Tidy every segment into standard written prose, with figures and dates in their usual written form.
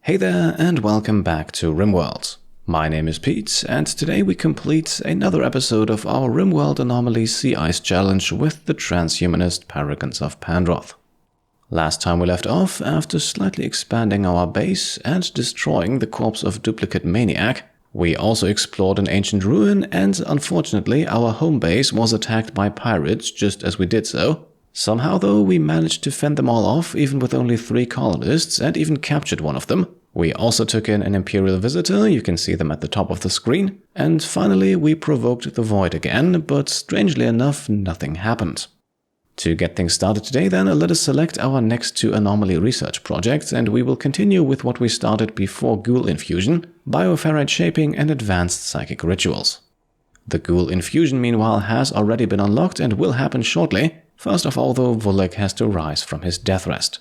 Hey there and welcome back to Rimworld. My name is Pete and today we complete another episode of our Rimworld Anomaly Sea Ice Challenge with the transhumanist Paragons of Pandroth. Last time we left off, after slightly expanding our base and destroying the corpse of Duplicate Maniac, we also explored an ancient ruin and unfortunately our home base was attacked by pirates just as we did so. Somehow though, we managed to fend them all off even with only 3 colonists and even captured one of them. We also took in an Imperial visitor, you can see them at the top of the screen. And finally we provoked the Void again, but strangely enough nothing happened. To get things started today then, let us select our next 2 anomaly research projects and we will continue with what we started before Ghoul Infusion, Bioferrite Shaping and Advanced Psychic Rituals. The Ghoul Infusion meanwhile has already been unlocked and will happen shortly. First of all though, Vullek has to rise from his death rest.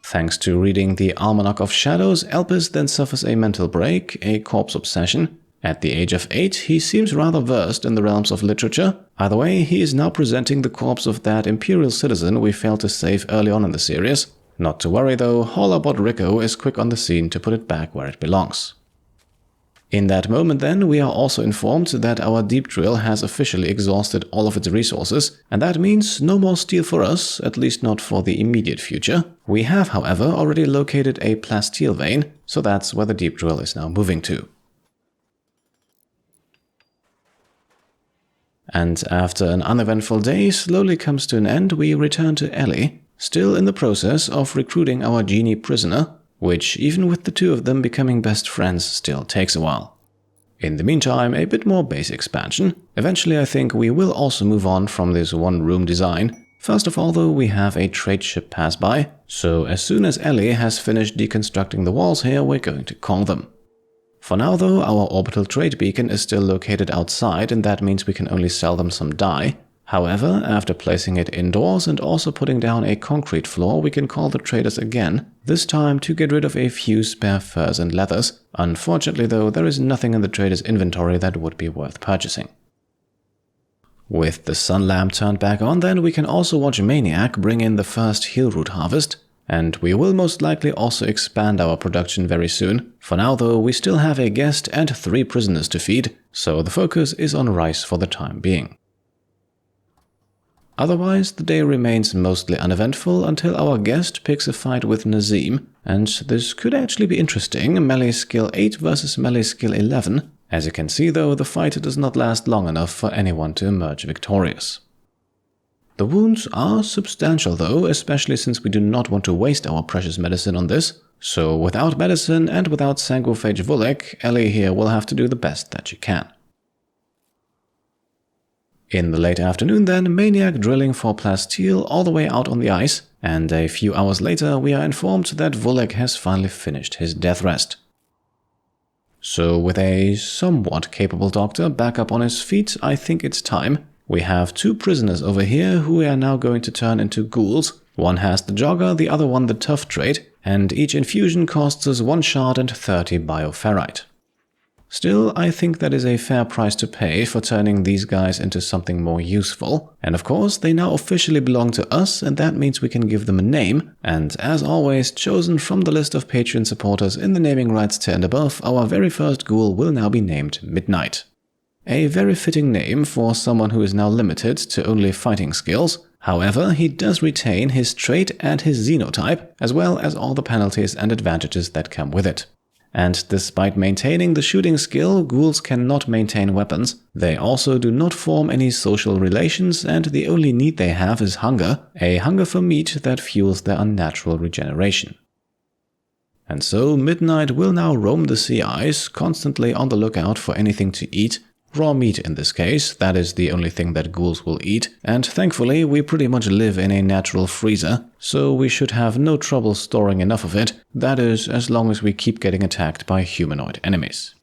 Thanks to reading the Almanac of Shadows, Elpis then suffers a mental break, a corpse obsession. At the age of 8, he seems rather versed in the realms of literature. Either way, he is now presenting the corpse of that Imperial citizen we failed to save early on in the series. Not to worry though, Haulerbot Rico is quick on the scene to put it back where it belongs. In that moment then, we are also informed that our deep drill has officially exhausted all of its resources, and that means no more steel for us, at least not for the immediate future. We have, however, already located a plasteel vein, so that's where the deep drill is now moving to. And after an uneventful day slowly comes to an end, we return to Ellie, still in the process of recruiting our genie prisoner, which, even with the 2 of them becoming best friends, still takes a while. In the meantime, a bit more base expansion. Eventually I think we will also move on from this one-room design. First of all though, we have a trade ship pass by, so as soon as Ellie has finished deconstructing the walls here, we're going to call them. For now though, our orbital trade beacon is still located outside and that means we can only sell them some dye. However, after placing it indoors and also putting down a concrete floor, we can call the traders again, this time to get rid of a few spare furs and leathers. Unfortunately though, there is nothing in the traders' inventory that would be worth purchasing. With the sun lamp turned back on then, we can also watch Maniac bring in the first heal root harvest, and we will most likely also expand our production very soon. For now though, we still have a guest and 3 prisoners to feed, so the focus is on rice for the time being. Otherwise, the day remains mostly uneventful until our guest picks a fight with Nazeem, and this could actually be interesting, melee skill 8 versus melee skill 11. As you can see though, the fight does not last long enough for anyone to emerge victorious. The wounds are substantial though, especially since we do not want to waste our precious medicine on this. So without medicine and without Sanguophage Vullek, Ellie here will have to do the best that she can. In the late afternoon then, Maniac drilling for plasteel all the way out on the ice, and a few hours later we are informed that Vullek has finally finished his death rest. So with a somewhat capable doctor back up on his feet, I think it's time. We have 2 prisoners over here who we are now going to turn into ghouls. One has the jogger, the other one the tough trait, and each infusion costs us 1 shard and 30 bioferrite. Still, I think that is a fair price to pay for turning these guys into something more useful. And of course, they now officially belong to us, and that means we can give them a name. And as always, chosen from the list of Patreon supporters in the naming rights tier and above, our very first ghoul will now be named Midnight. A very fitting name for someone who is now limited to only fighting skills. However, he does retain his trait and his xenotype, as well as all the penalties and advantages that come with it. And despite maintaining the shooting skill, ghouls cannot maintain weapons. They also do not form any social relations, and the only need they have is hunger, a hunger for meat that fuels their unnatural regeneration. And so Midnight will now roam the sea ice, constantly on the lookout for anything to eat. Raw meat in this case, that is the only thing that ghouls will eat, and thankfully we pretty much live in a natural freezer, so we should have no trouble storing enough of it, that is, as long as we keep getting attacked by humanoid enemies.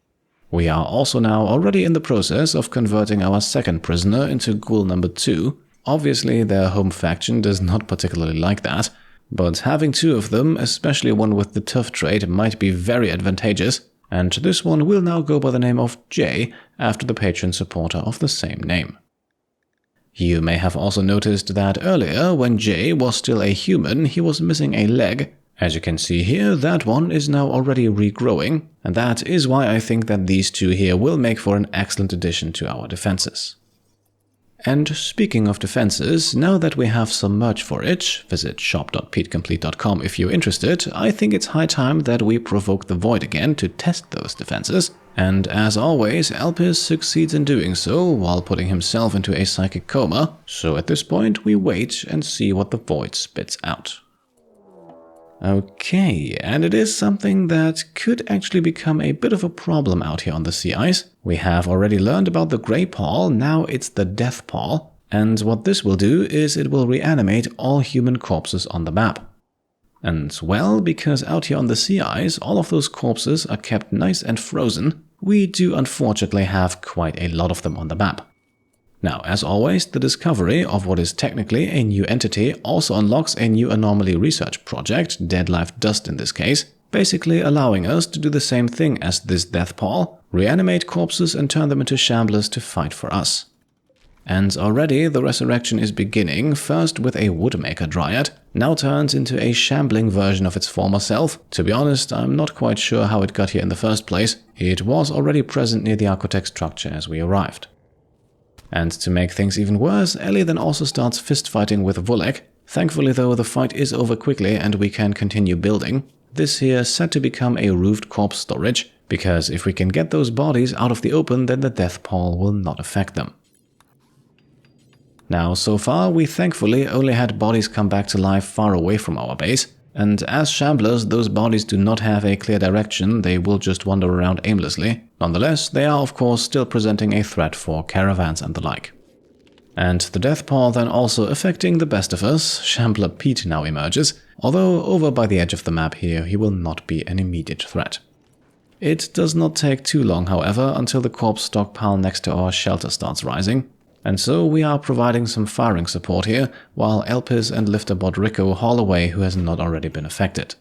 We are also now already in the process of converting our second prisoner into ghoul number 2. Obviously their home faction does not particularly like that, but having 2 of them, especially one with the tough trait, might be very advantageous. And this one will now go by the name of Jay, after the patron supporter of the same name. You may have also noticed that earlier, when Jay was still a human, he was missing a leg, As you can see here, that one is now already regrowing, and that is why I think that these two here will make for an excellent addition to our defenses. And speaking of defenses, now that we have some merch for it, visit shop.petecomplete.com if you're interested, I think it's high time that we provoke the Void again to test those defenses. And as always, Elpis succeeds in doing so while putting himself into a psychic coma, so at this point we wait and see what the Void spits out. Okay, and it is something that could actually become a bit of a problem out here on the sea ice. We have already learned about the Grey Pall, now it's the Death Pall, and what this will do is it will reanimate all human corpses on the map. And well, because out here on the sea ice, all of those corpses are kept nice and frozen, we do unfortunately have quite a lot of them on the map. Now, as always, the discovery of what is technically a new entity also unlocks a new anomaly research project, Dead Life Dust in this case, basically allowing us to do the same thing as this Death Pall, reanimate corpses and turn them into shamblers to fight for us. And already the resurrection is beginning, first with a Woodmaker Dryad, now turns into a shambling version of its former self. To be honest, I'm not quite sure how it got here in the first place. It was already present near the Architect structure as we arrived. And to make things even worse, Ellie then also starts fist-fighting with Vullek. Thankfully though, the fight is over quickly and we can continue building. This here is set to become a roofed corpse storage, because if we can get those bodies out of the open, then the Death Pall will not affect them. Now, so far, we thankfully only had bodies come back to life far away from our base, and as shamblers, those bodies do not have a clear direction, they will just wander around aimlessly. Nonetheless, they are of course still presenting a threat for caravans and the like. And the Death Pall then also affecting the best of us, Shambler Pete now emerges, although over by the edge of the map here he will not be an immediate threat. It does not take too long, however, until the corpse stockpile next to our shelter starts rising. And so we are providing some firing support here, while Elpis and Lifterbot Rico haul away who has not already been affected.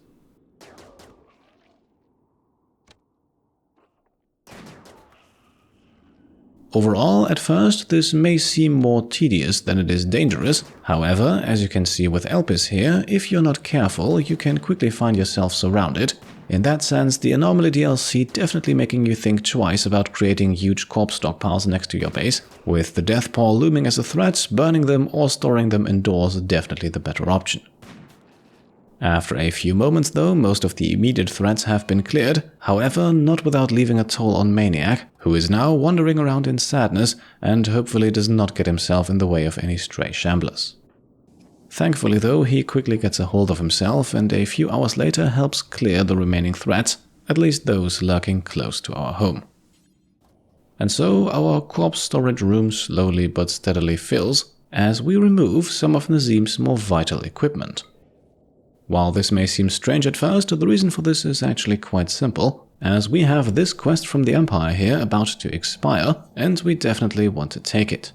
Overall, at first, this may seem more tedious than it is dangerous. However, as you can see with Elpis here, if you're not careful, you can quickly find yourself surrounded. In that sense, the Anomaly DLC definitely making you think twice about creating huge corpse stockpiles next to your base. With the Death Pall looming as a threat, burning them or storing them indoors is definitely the better option. After a few moments though, most of the immediate threats have been cleared, however not without leaving a toll on Maniac, who is now wandering around in sadness and hopefully does not get himself in the way of any stray shamblers. Thankfully though, he quickly gets a hold of himself and a few hours later helps clear the remaining threats, at least those lurking close to our home. And so our corpse storage room slowly but steadily fills as we remove some of Nazeem's more vital equipment. While this may seem strange at first, the reason for this is actually quite simple, as we have this quest from the Empire here about to expire, and we definitely want to take it.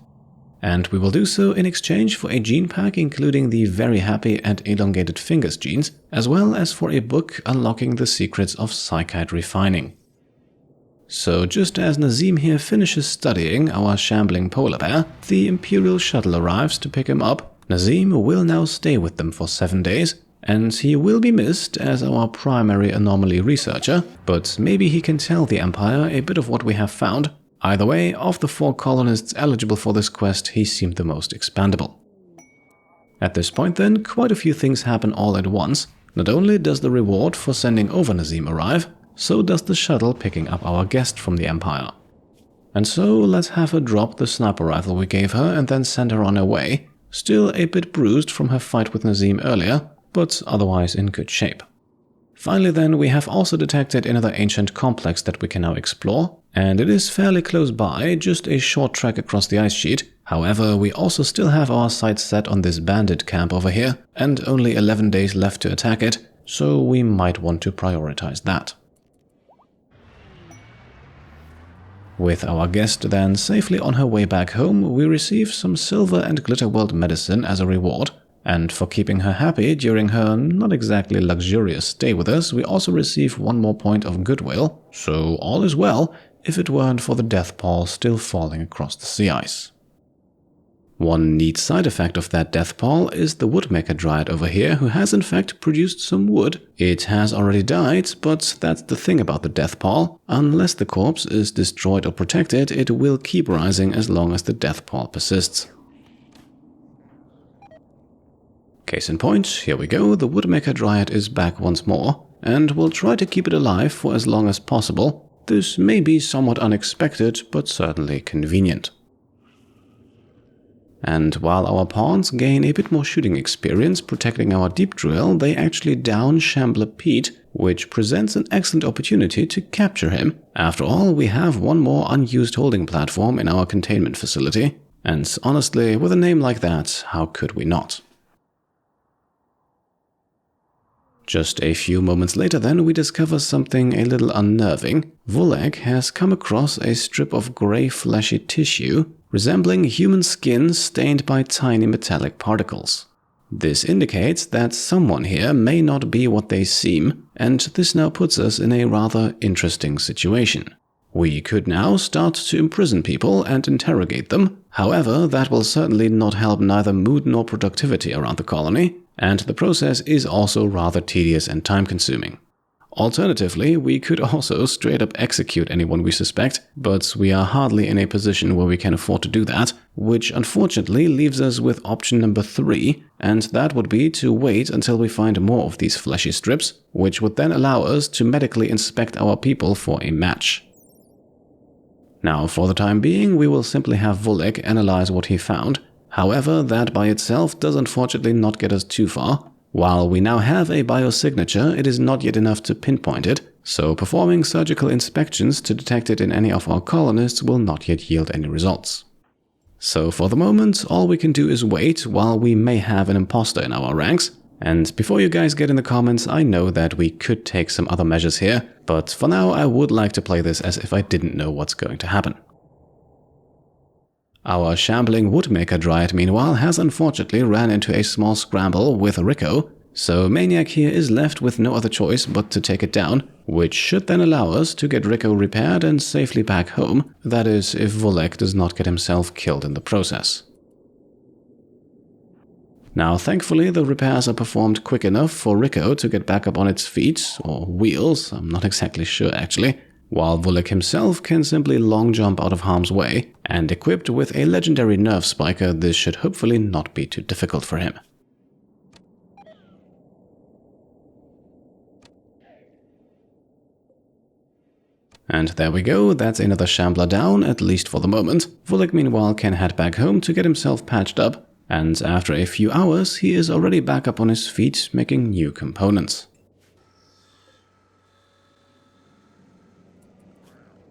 And we will do so in exchange for a gene pack including the Very Happy and Elongated Fingers genes, as well as for a book unlocking the secrets of psychite refining. So just as Nazeem here finishes studying our shambling polar bear, the Imperial shuttle arrives to pick him up. Nazeem will now stay with them for 7 days, and he will be missed as our primary anomaly researcher, but maybe he can tell the Empire a bit of what we have found. Either way, of the 4 colonists eligible for this quest, he seemed the most expandable. At this point then, quite a few things happen all at once. Not only does the reward for sending over Nazeem arrive, so does the shuttle picking up our guest from the Empire. And so let's have her drop the sniper rifle we gave her and then send her on her way, still a bit bruised from her fight with Nazeem earlier, but otherwise in good shape. Finally then, we have also detected another ancient complex that we can now explore, and it is fairly close by, just a short trek across the ice sheet. However, we also still have our sights set on this bandit camp over here, and only 11 days left to attack it, so we might want to prioritize that. With our guest then safely on her way back home, we receive some silver and Glitterworld medicine as a reward. And for keeping her happy during her not exactly luxurious stay with us, we also receive 1 more point of goodwill, so all is well if it weren't for the Death Pall still falling across the sea ice. One neat side effect of that death pall is the woodmaker dryad over here, who has in fact produced some wood. It has already died, but that's the thing about the death pall. Unless the corpse is destroyed or protected, it will keep rising as long as the death pall persists. Case in point, here we go, the woodmaker dryad is back once more, and we'll try to keep it alive for as long as possible. This may be somewhat unexpected, but certainly convenient. And while our pawns gain a bit more shooting experience protecting our deep drill, they actually down Shambler Pete, which presents an excellent opportunity to capture him. After all, we have one more unused holding platform in our containment facility, and honestly, with a name like that, how could we not? Just a few moments later then, we discover something a little unnerving. Vullek has come across a strip of grey fleshy tissue, resembling human skin stained by tiny metallic particles. This indicates that someone here may not be what they seem, and this now puts us in a rather interesting situation. We could now start to imprison people and interrogate them. However, that will certainly not help neither mood nor productivity around the colony, and the process is also rather tedious and time-consuming. Alternatively, we could also straight up execute anyone we suspect, but we are hardly in a position where we can afford to do that, which unfortunately leaves us with option number 3, and that would be to wait until we find more of these fleshy strips, which would then allow us to medically inspect our people for a match. Now, for the time being, we will simply have Vullek analyze what he found. However, that by itself does unfortunately not get us too far. While we now have a biosignature, it is not yet enough to pinpoint it, so performing surgical inspections to detect it in any of our colonists will not yet yield any results. So for the moment, all we can do is wait while we may have an imposter in our ranks. And before you guys get in the comments, I know that we could take some other measures here, but for now I would like to play this as if I didn't know what's going to happen. Our shambling woodmaker dryad, meanwhile, has unfortunately ran into a small scramble with Rico, so Maniac here is left with no other choice but to take it down, which should then allow us to get Rico repaired and safely back home, that is, if Vullek does not get himself killed in the process. Now, thankfully, the repairs are performed quick enough for Rico to get back up on its feet, or wheels, I'm not exactly sure actually, while Vullek himself can simply long jump out of harm's way, and equipped with a legendary nerve spiker, this should hopefully not be too difficult for him. And there we go, that's another shambler down, at least for the moment. Vullek meanwhile can head back home to get himself patched up, and after a few hours he is already back up on his feet making new components.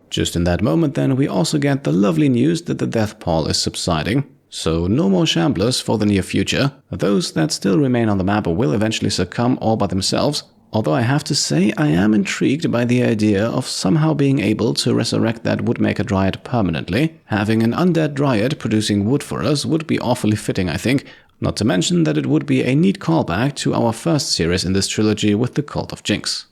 Just in that moment then, we also get the lovely news that the death pall is subsiding, so no more shamblers for the near future. Those that still remain on the map will eventually succumb all by themselves, although I have to say I am intrigued by the idea of somehow being able to resurrect that woodmaker dryad permanently. Having an undead dryad producing wood for us would be awfully fitting, I think, not to mention that it would be a neat callback to our first series in this trilogy with the Cult of Jinx.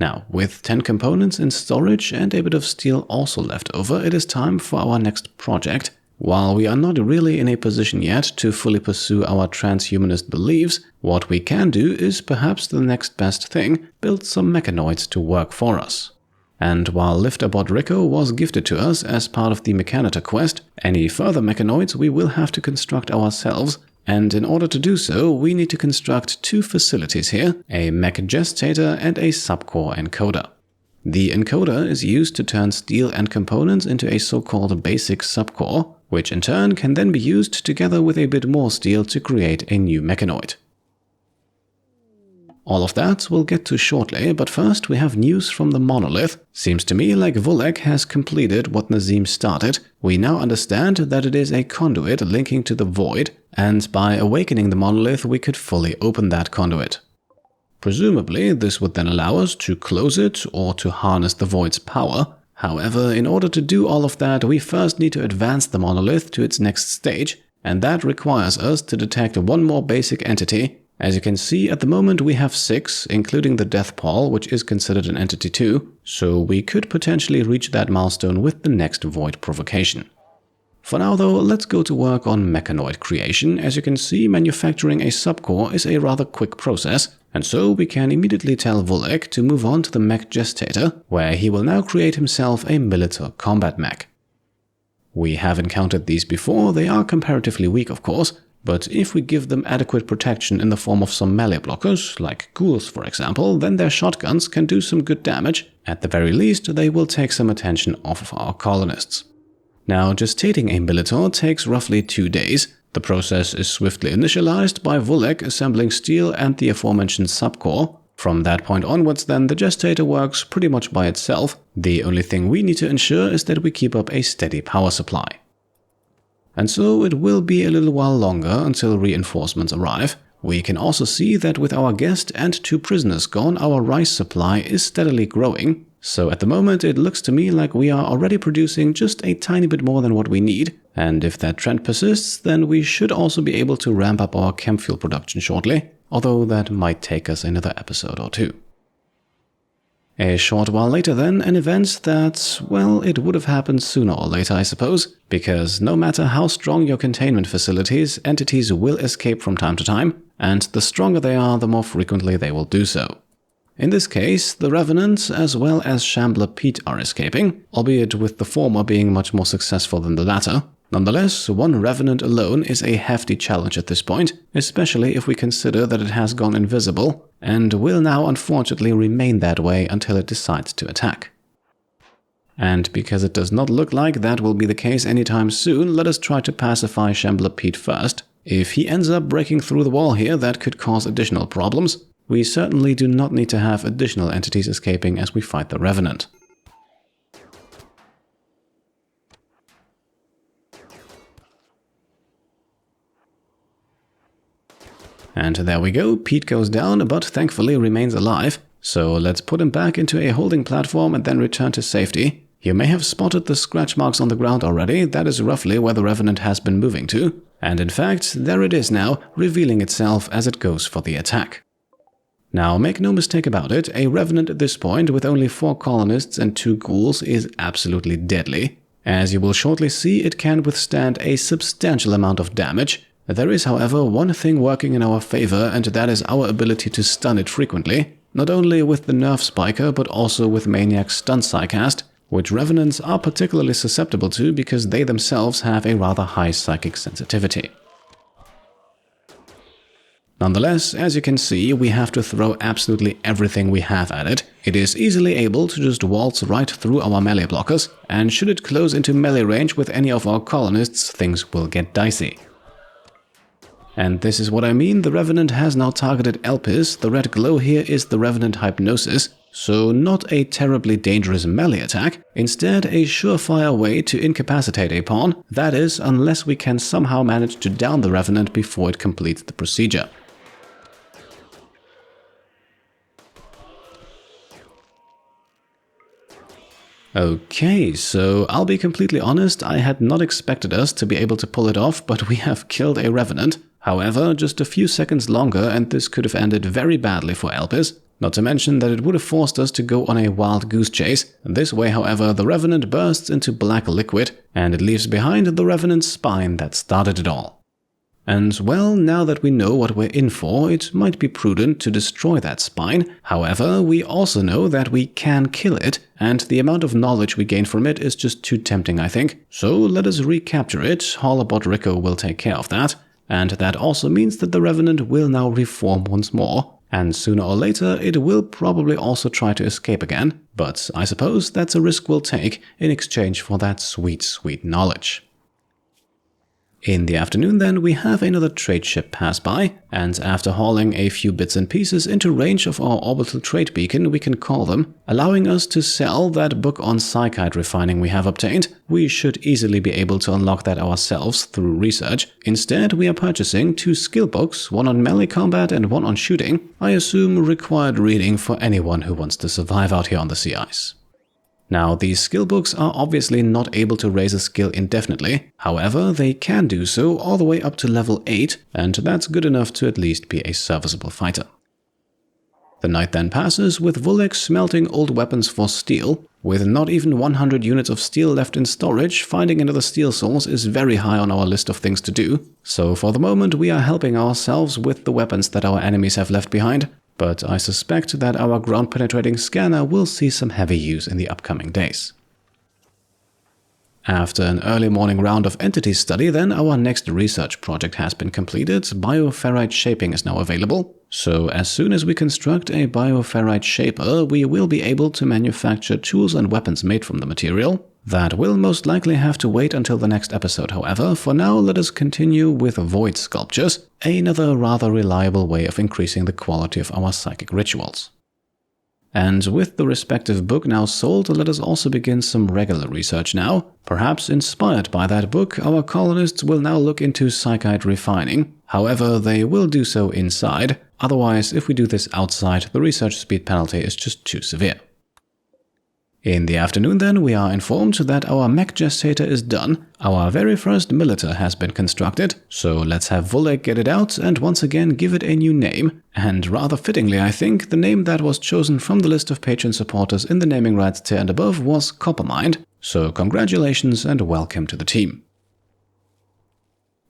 Now, with 10 components in storage and a bit of steel also left over, it is time for our next project. While we are not really in a position yet to fully pursue our transhumanist beliefs, what we can do is perhaps the next best thing, build some mechanoids to work for us. And while Lifterbot Rico was gifted to us as part of the Mechanator quest, any further mechanoids we will have to construct ourselves, and in order to do so, we need to construct 2 facilities here, a mech gestator and a subcore encoder. The encoder is used to turn steel and components into a so-called basic subcore, which in turn can then be used together with a bit more steel to create a new mechanoid. All of that we'll get to shortly, but first we have news from the monolith. Seems to me like Vullek has completed what Nazeem started. We now understand that it is a conduit linking to the void, and by awakening the monolith we could fully open that conduit. Presumably this would then allow us to close it or to harness the void's power. However, in order to do all of that, we first need to advance the monolith to its next stage, and that requires us to detect one more basic entity. As you can see, at the moment we have 6, including the death pall, which is considered an entity too, so we could potentially reach that milestone with the next void provocation. For now though, let's go to work on mechanoid creation. As you can see, manufacturing a subcore is a rather quick process, and so we can immediately tell Vullek to move on to the mech gestator, where he will now create himself a militar combat mech. We have encountered these before. They are comparatively weak of course, but if we give them adequate protection in the form of some melee blockers, like Ghouls for example, then their shotguns can do some good damage. At the very least, they will take some attention off of our colonists. Now, gestating a militar takes roughly 2 days. The process is swiftly initialized by Vullek assembling steel and the aforementioned subcore. From that point onwards then, the gestator works pretty much by itself. The only thing we need to ensure is that we keep up a steady power supply. And so it will be a little while longer until reinforcements arrive. We can also see that with our guest and 2 prisoners gone, our rice supply is steadily growing. So at the moment it looks to me like we are already producing just a tiny bit more than what we need. And if that trend persists, then we should also be able to ramp up our chem fuel production shortly. Although that might take us another episode or 2. A short while later then, an event that, well, it would have happened sooner or later I suppose, because no matter how strong your containment facilities, entities will escape from time to time, and the stronger they are, the more frequently they will do so. In this case, the Revenant as well as Shambler Pete are escaping, albeit with the former being much more successful than the latter. Nonetheless, one Revenant alone is a hefty challenge at this point, especially if we consider that it has gone invisible, and will now unfortunately remain that way until it decides to attack. And because it does not look like that will be the case anytime soon, let us try to pacify Shambler Pete first. If he ends up breaking through the wall here, that could cause additional problems. We certainly do not need to have additional entities escaping as we fight the Revenant. And there we go, Pete goes down, but thankfully remains alive. So let's put him back into a holding platform and then return to safety. You may have spotted the scratch marks on the ground already. That is roughly where the Revenant has been moving to. And in fact, there it is now, revealing itself as it goes for the attack. Now, make no mistake about it, a Revenant at this point with only 4 colonists and 2 Ghouls is absolutely deadly. As you will shortly see, it can withstand a substantial amount of damage. There is, however, one thing working in our favor, and that is our ability to stun it frequently, not only with the Nerf Spiker, but also with Maniac's Stun Psycast, which Revenants are particularly susceptible to because they themselves have a rather high psychic sensitivity. Nonetheless, as you can see, we have to throw absolutely everything we have at it. It is easily able to just waltz right through our melee blockers, and should it close into melee range with any of our colonists, things will get dicey. And this is what I mean, the Revenant has now targeted Elpis. The red glow here is the Revenant Hypnosis, so not a terribly dangerous melee attack, instead a surefire way to incapacitate a pawn, that is, unless we can somehow manage to down the Revenant before it completes the procedure. Okay, so I'll be completely honest, I had not expected us to be able to pull it off, but we have killed a Revenant. However, just a few seconds longer and this could have ended very badly for Elpis, not to mention that it would have forced us to go on a wild goose chase. This way, however, the Revenant bursts into black liquid, and it leaves behind the Revenant's spine that started it all. And well, now that we know what we're in for, it might be prudent to destroy that spine. However, we also know that we can kill it, and the amount of knowledge we gain from it is just too tempting, I think. So let us recapture it. Hollabot Rico will take care of that. And that also means that the Revenant will now reform once more, and sooner or later it will probably also try to escape again, but I suppose that's a risk we'll take in exchange for that sweet, sweet knowledge. In the afternoon then, we have another trade ship pass by, and after hauling a few bits and pieces into range of our orbital trade beacon, we can call them, allowing us to sell that book on psychite refining we have obtained. We should easily be able to unlock that ourselves through research. Instead, we are purchasing 2 skill books, one on melee combat and one on shooting. I assume required reading for anyone who wants to survive out here on the sea ice. Now, these skill books are obviously not able to raise a skill indefinitely, however, they can do so all the way up to level 8, and that's good enough to at least be a serviceable fighter. The night then passes with Vullek smelting old weapons for steel. With not even 100 units of steel left in storage, finding another steel source is very high on our list of things to do. So for the moment we are helping ourselves with the weapons that our enemies have left behind, but I suspect that our ground-penetrating scanner will see some heavy use in the upcoming days. After an early morning round of entity study, then our next research project has been completed. Bioferrite shaping is now available. So as soon as we construct a bioferrite shaper, we will be able to manufacture tools and weapons made from the material. That will most likely have to wait until the next episode, however. For now, let us continue with void sculptures, another rather reliable way of increasing the quality of our psychic rituals. And with the respective book now sold, let us also begin some regular research now. Perhaps inspired by that book, our colonists will now look into psychite refining. However, they will do so inside. Otherwise, if we do this outside, the research speed penalty is just too severe. In the afternoon then, we are informed that our mech gestator is done. Our very first militor has been constructed, so let's have Vullek get it out and once again give it a new name. And rather fittingly, I think, the name that was chosen from the list of patron supporters in the naming rights tier and above was Coppermind, so congratulations and welcome to the team.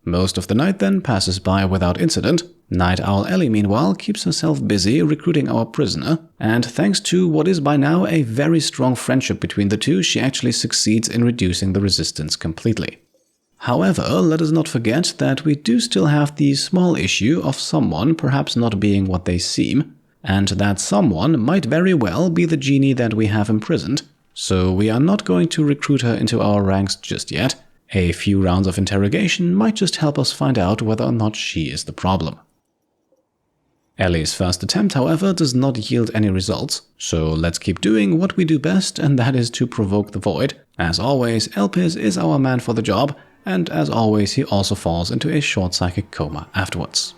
Most of the night then passes by without incident. Night Owl Ellie, meanwhile, keeps herself busy recruiting our prisoner, and thanks to what is by now a very strong friendship between the two, she actually succeeds in reducing the resistance completely. However, let us not forget that we do still have the small issue of someone perhaps not being what they seem, and that someone might very well be the genie that we have imprisoned, so we are not going to recruit her into our ranks just yet. A few rounds of interrogation might just help us find out whether or not she is the problem. Ellie's first attempt, however, does not yield any results, so let's keep doing what we do best, and that is to provoke the void. As always, Elpis is our man for the job, and as always he also falls into a short psychic coma afterwards.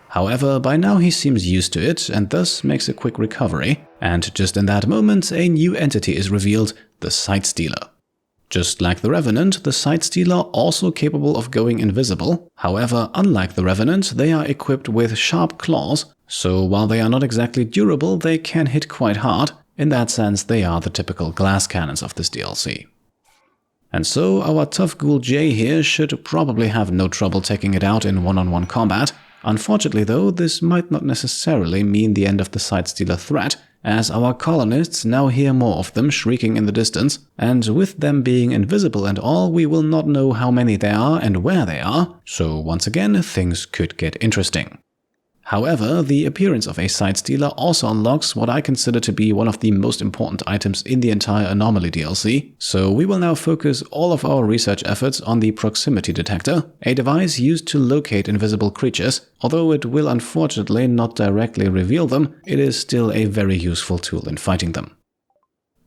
However, by now he seems used to it, and thus makes a quick recovery, and just in that moment a new entity is revealed, the Sightstealer. Just like the Revenant, the Sightstealer also capable of going invisible. However, unlike the Revenant, they are equipped with sharp claws, so while they are not exactly durable, they can hit quite hard. In that sense, they are the typical glass cannons of this DLC. And so our tough ghoul Jay here should probably have no trouble taking it out in one-on-one combat. Unfortunately though, this might not necessarily mean the end of the Sightstealer threat, as our colonists now hear more of them shrieking in the distance, and with them being invisible and all, we will not know how many there are and where they are, so once again things could get interesting. However, the appearance of a Sightstealer also unlocks what I consider to be one of the most important items in the entire Anomaly DLC, so we will now focus all of our research efforts on the proximity detector, a device used to locate invisible creatures. Although it will unfortunately not directly reveal them, it is still a very useful tool in fighting them.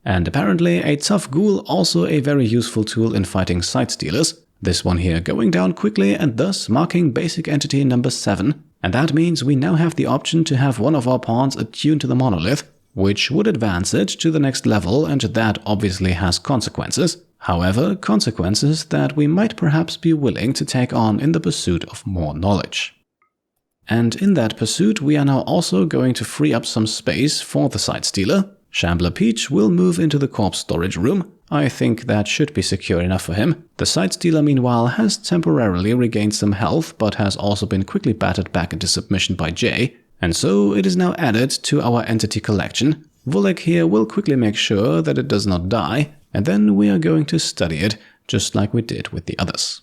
And apparently a tough ghoul also a very useful tool in fighting Sightstealers, this one here going down quickly and thus marking basic entity number 7. And that means we now have the option to have one of our pawns attuned to the monolith, which would advance it to the next level, and that obviously has consequences. However, consequences that we might perhaps be willing to take on in the pursuit of more knowledge. And in that pursuit, we are now also going to free up some space for the Sightstealer. Shambler Peach will move into the corpse storage room. I think that should be secure enough for him. The Sightstealer meanwhile has temporarily regained some health, but has also been quickly battered back into submission by Jay, and so it is now added to our entity collection. Vullek here will quickly make sure that it does not die, and then we are going to study it, just like we did with the others.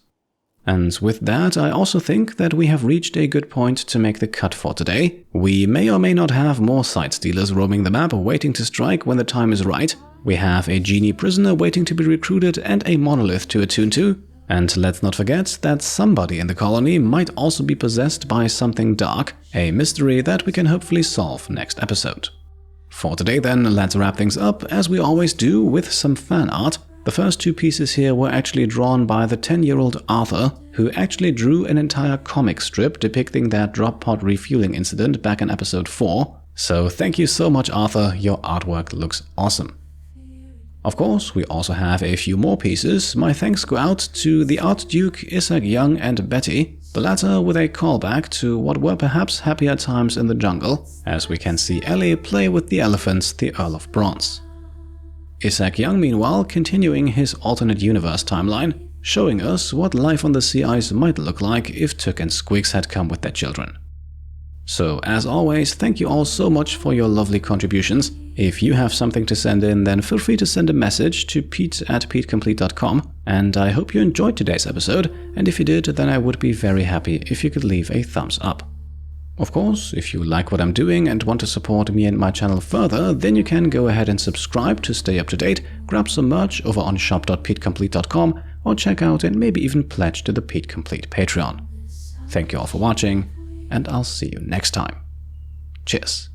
And with that, I also think that we have reached a good point to make the cut for today. We may or may not have more Sightstealers roaming the map waiting to strike when the time is right. We have a genie prisoner waiting to be recruited and a monolith to attune to. And let's not forget that somebody in the colony might also be possessed by something dark, a mystery that we can hopefully solve next episode. For today then, let's wrap things up as we always do with some fan art. The first two pieces here were actually drawn by the 10-year-old Arthur, who actually drew an entire comic strip depicting that drop pod refueling incident back in episode 4. So thank you so much, Arthur, your artwork looks awesome. Of course, we also have a few more pieces. My thanks go out to the Archduke, Isaac Young and Betty, the latter with a callback to what were perhaps happier times in the jungle, as we can see Ellie play with the elephants, the Earl of Bronze. Isaac Young, meanwhile, continuing his alternate universe timeline, showing us what life on the sea ice might look like if Took and Squeaks had come with their children. So, as always, thank you all so much for your lovely contributions. If you have something to send in, then feel free to send a message to pete@petecomplete.com, and I hope you enjoyed today's episode, and if you did, then I would be very happy if you could leave a thumbs up. Of course, if you like what I'm doing and want to support me and my channel further, then you can go ahead and subscribe to stay up to date, grab some merch over on shop.petecomplete.com, or check out and maybe even pledge to the Pete Complete Patreon. Thank you all for watching, and I'll see you next time. Cheers.